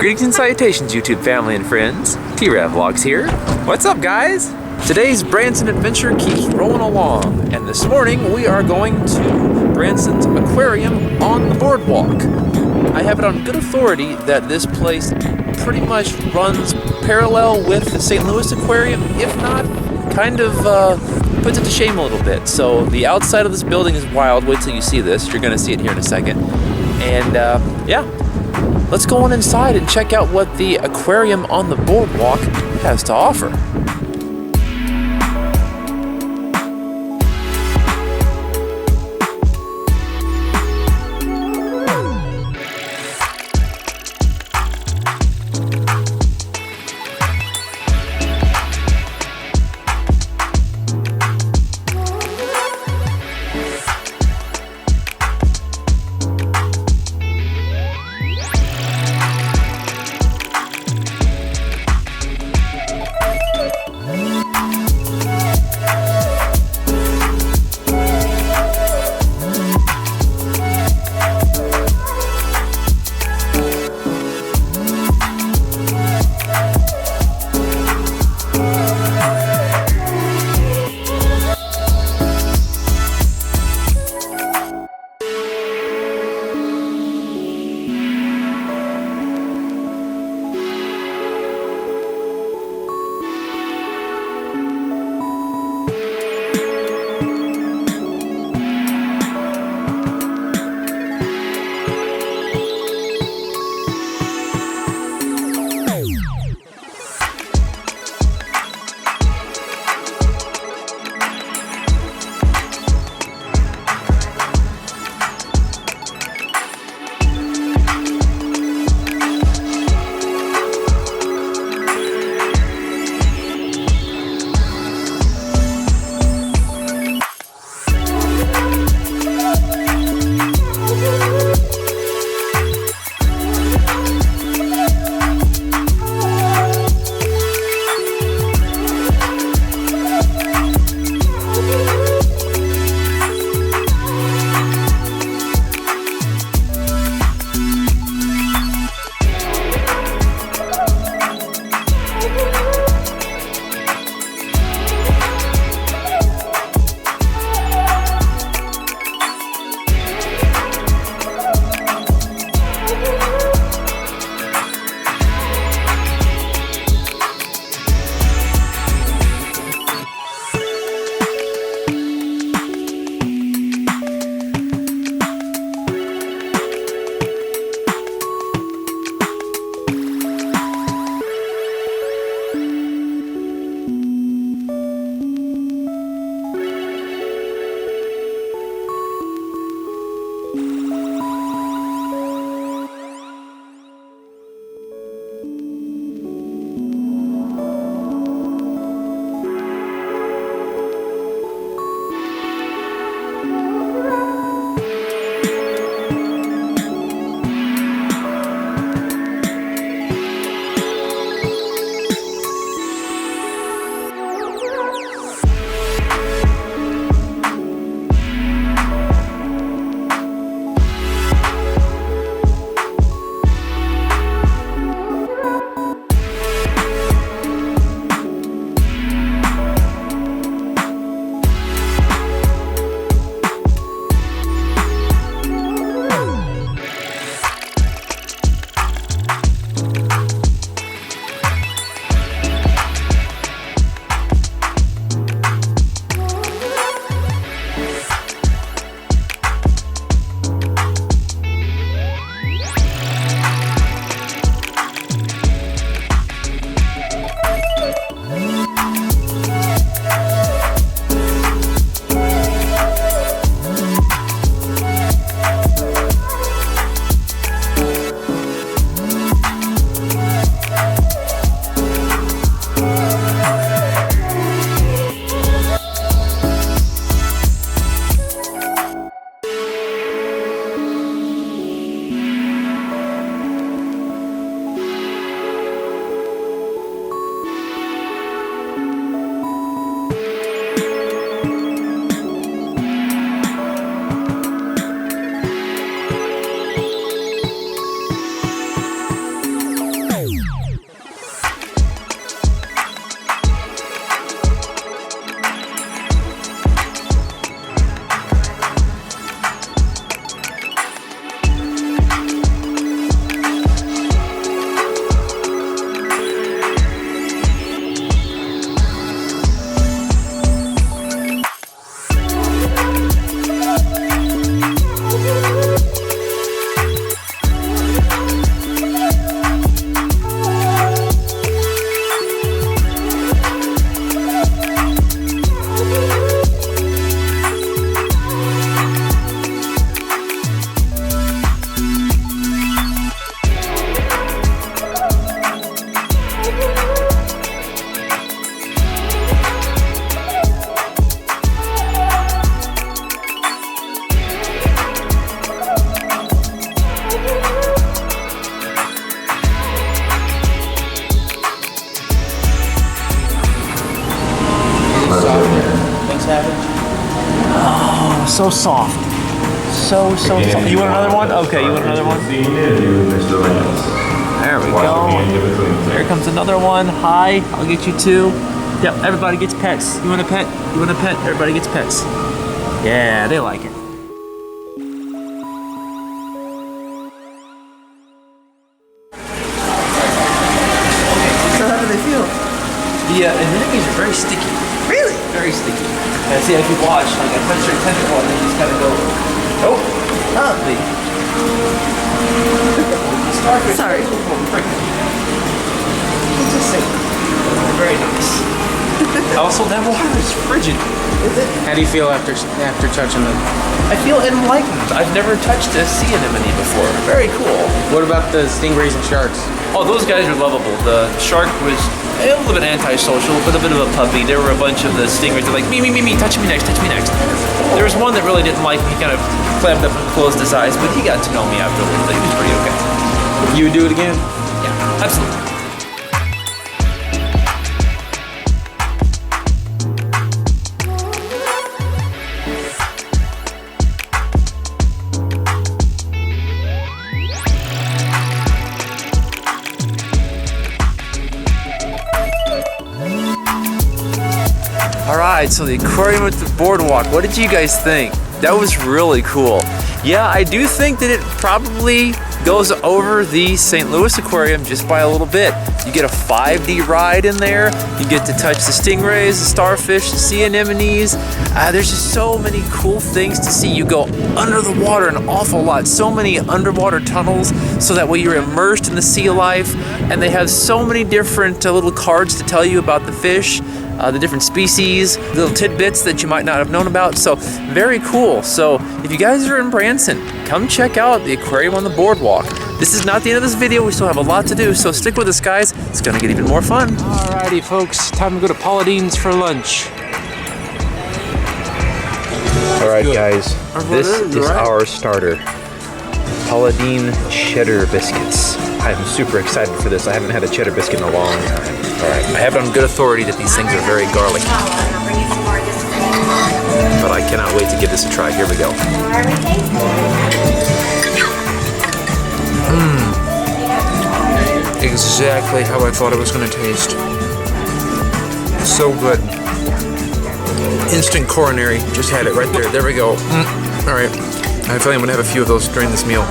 Greetings and salutations, YouTube family and friends. T-Rev Vlogs here. What's up, guys? Today's Branson adventure keeps rolling along, and this morning we are going to Branson's Aquarium on the Boardwalk. I have it on good authority that this place pretty much runs parallel with the St. Louis Aquarium, if not, kind of puts it to shame a little bit. So the outside of this building is wild. Wait till you see this. You're going to see it here in a second. And yeah, let's go on inside and check out what the aquarium on the Boardwalk has to offer. so soft. So soft. You want another one? Okay, you want another one? There we go. Here comes another one. Hi, I'll get you two. Yep, everybody gets pets. You want a pet? You want a pet? Everybody gets pets. Yeah, they like it. So how do they feel? The anemones are very sticky. Really? Very sticky. And see, if you watch, like I touch their tentacle and then you just kind of go, oh, Sorry. Interesting. Very nice. Also, that water is frigid. Is it? How do you feel after touching them? I feel enlightened. I've never touched a sea anemone before. Very cool. What about the stingrays and sharks? Oh, those guys are lovable. The shark was a little bit antisocial, but a bit of a puppy. There were a bunch of the stingrays. They're like, me, touch me next, touch me next. There was one that really didn't like me. He kind of clammed up and closed his eyes, but he got to know me after a little bit. He was pretty okay. You would do it again? Yeah, absolutely. Alright, so the aquarium at the boardwalk, what did you guys think? That was really cool. Yeah, I do think that it probably goes over the St. Louis Aquarium just by a little bit. You get a 5D ride in there, you get to touch the stingrays, the starfish, the sea anemones. There's just so many cool things to see. You go under the water an awful lot, so many underwater tunnels, so that way you're immersed in the sea life, and they have so many different little cards to tell you about the fish, the different species, little tidbits that you might not have known about. So very cool. So if you guys are in Branson, come check out the aquarium on the boardwalk. This is not the end of this video. We still have a lot to do, so stick with us, guys. It's gonna get even more fun. Alrighty, folks, time to go to Paula Dean's for lunch. Alright guys, this is our starter. Paula Dean cheddar biscuits. I'm super excited for this. I haven't had a cheddar biscuit in a long time. Alright, I have it on good authority that these things are very garlic. But I cannot wait to give this a try. Here we go. Exactly how I thought it was going to taste. So good. Instant coronary. Just had it right there. There we go. Alright. I feel like I'm going to have a few of those during this meal.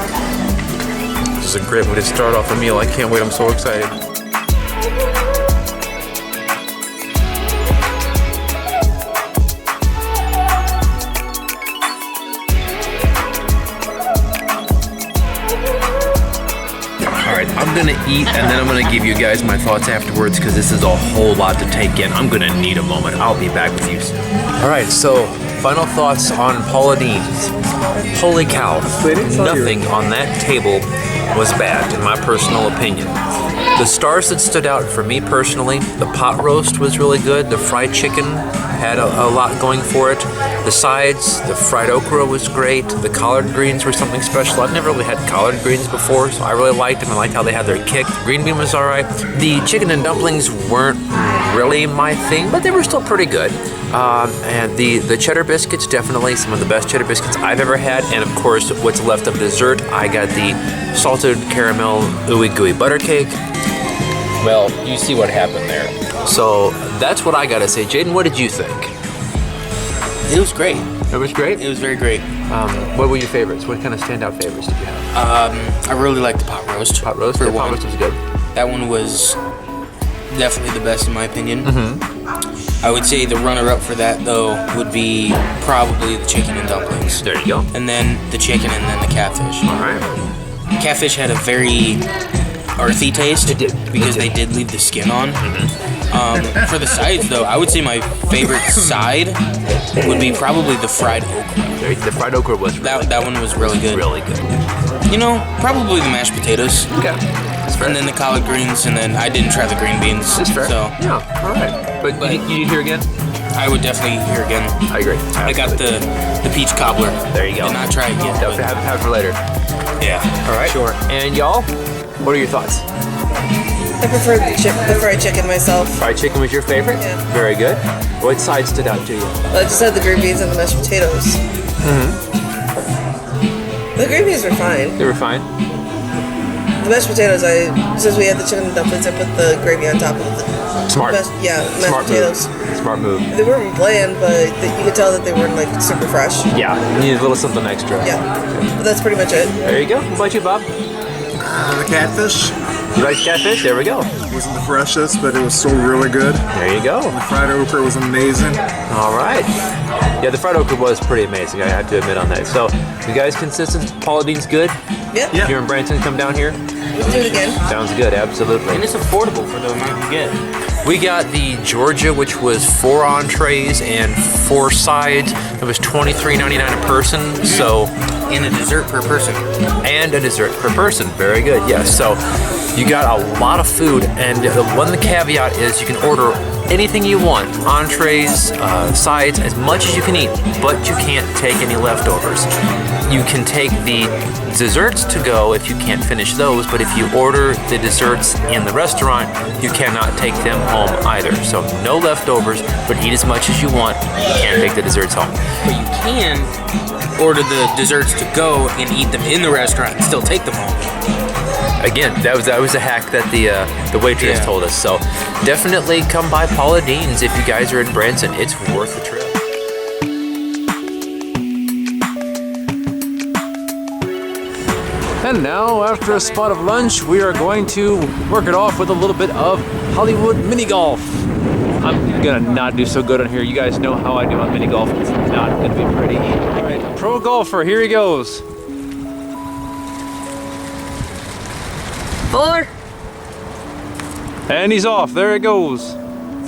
This is a great way to start off a meal. I can't wait. I'm so excited. I'm gonna eat and then I'm gonna give you guys my thoughts afterwards because this is a whole lot to take in. I'm gonna need a moment. I'll be back with you soon. Alright, so final thoughts on Paula Dean's. Holy cow, nothing on that table was bad in my personal opinion. The stars that stood out for me personally, the pot roast was really good, the fried chicken had a lot going for it. The sides, the fried okra was great. The collard greens were something special. I've never really had collard greens before, so I really liked them. I liked how they had their kick. The green bean was all right. The chicken and dumplings weren't really my thing, but they were still pretty good. And the cheddar biscuits, definitely some of the best cheddar biscuits I've ever had. And of course, what's left of dessert, I got the salted caramel ooey gooey butter cake. Well, you see what happened there. So that's what I gotta say. Jaden, what did you think? It was great. It was great? It was very great. What were your favorites? What kind of standout favorites did you have? I really liked the pot roast. Pot roast? For The one. pot roast was good. That one was definitely the best in my opinion. I would say the runner-up for that, though, would be probably the chicken and dumplings. There you go. And then the chicken and then the catfish. All right. Catfish had a very earthy taste. It did. Because they did leave the skin on. For the sides, though, I would say my favorite side would be probably the fried okra. The fried okra was really That one was really good. Really good. You know, probably the mashed potatoes. Okay. That's fair. And then the collard greens, and then I didn't try the green beans. That's fair. So Yeah, all right. But you need here again? I would definitely hear again. I agree. I got the peach cobbler. There you go. Did not try it yet. Definitely have it for later. Yeah. All right. Sure. And y'all, what are your thoughts? I prefer the fried chicken myself. Fried chicken was your favorite? Yeah. Very good. What side stood out to you? I just had the green beans and the mashed potatoes. The gravies were fine. They were fine. The mashed potatoes, since we had the chicken and dumplings, I put the gravy on top of the Smart. mashed Smart potatoes. move. Smart move. They weren't bland, but you could tell that they weren't like super fresh. Yeah, you need a little something extra. Yeah, but that's pretty much it. There you go. What about you, Bob? The catfish You like catfish? There we go. wasn't the freshest, but it was still really good. There you go. The fried okra was amazing. All right. Yeah, the fried okra was pretty amazing, I have to admit on that. So, you guys consistent? Paula Dean's good? Yep. Yeah. If you're in Branson, come down here. We'll do it again. Sounds good, absolutely. And it's affordable for the amount you get. We got the Georgia, which was 4 entrees and 4 sides. It was $23.99 a person. So, And a dessert per person. and a dessert per person. Very good. Yes. So, you got a lot of food, and the caveat is you can order anything you want, entrees, sides, as much as you can eat, but you can't take any leftovers. You can take the desserts to go if you can't finish those, but if you order the desserts in the restaurant, you cannot take them home either. So no leftovers, but eat as much as you want. You can't take the desserts home. But you can order the desserts to go and eat them in the restaurant and still take them home. Again, that was a hack that the waitress Yeah. told us. So definitely come by Paula Dean's if you guys are in Branson. It's worth the trip. And now, after a spot of lunch, we are going to work it off with a little bit of Hollywood mini golf. I'm gonna not do so good on here. You guys know how I do on mini golf. It's not gonna be pretty. All right, pro golfer, here he goes. Fuller, And he's off. There it goes.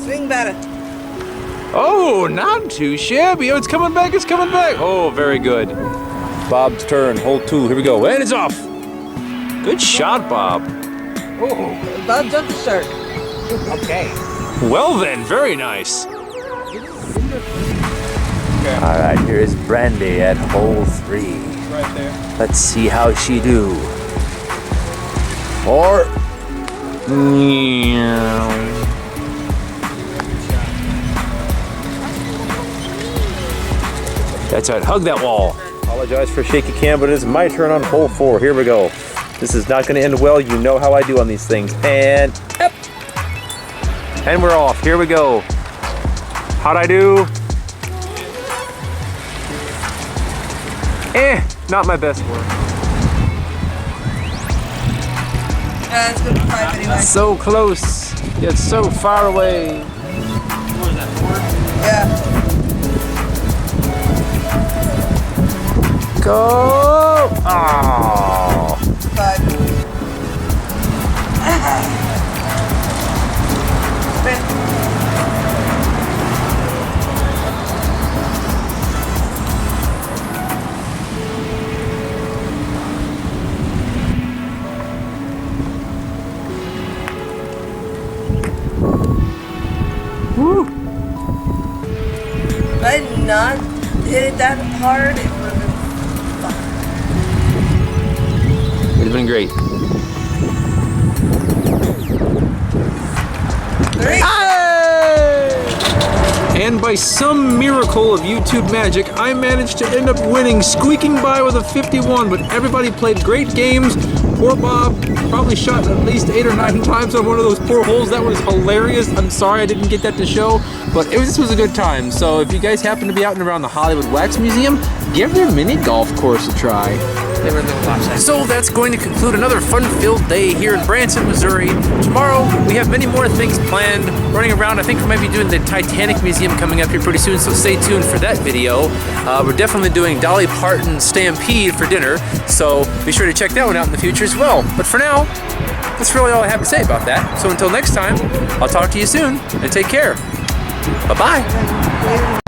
swing batter. Oh, not too shabby. Oh, it's coming back. It's coming back. Oh, very good. Bob's turn. Hole 2. Here we go. And it's off. Good shot, Bob. Bob jumped the shark. Okay. Well then, very nice. All right, here is Brandy at hole 3. Right there. Let's see how she do. 4. That's right. Hug that wall. Apologize for shaky cam, but it is my turn on hole 4. Here we go. This is not going to end well. You know how I do on these things. And yep. And we're off. Here we go. How'd I do? Not my best work. It's good for 5 anyway. So close, yet so far away. Yeah. Go! Oh. 5. Woo! If I had not hit it that hard, it would have been Would have been great. 3. And by some miracle of YouTube magic, I managed to end up winning, squeaking by with a 51, but everybody played great games. Poor Bob probably shot at least 8 or 9 times on one of those poor holes. That was hilarious. I'm sorry I didn't get that to show, but this was a good time. So if you guys happen to be out and around the Hollywood Wax Museum, give their mini golf course a try. So that's going to conclude another fun-filled day here in Branson, Missouri. Tomorrow we have many more things planned. Running around, I think we might be doing the Titanic Museum coming up here pretty soon, so stay tuned for that video. We're definitely doing Dolly Parton Stampede for dinner, so be sure to check that one out in the future as well. But for now, that's really all I have to say about that. So until next time, I'll talk to you soon, and take care. Bye-bye.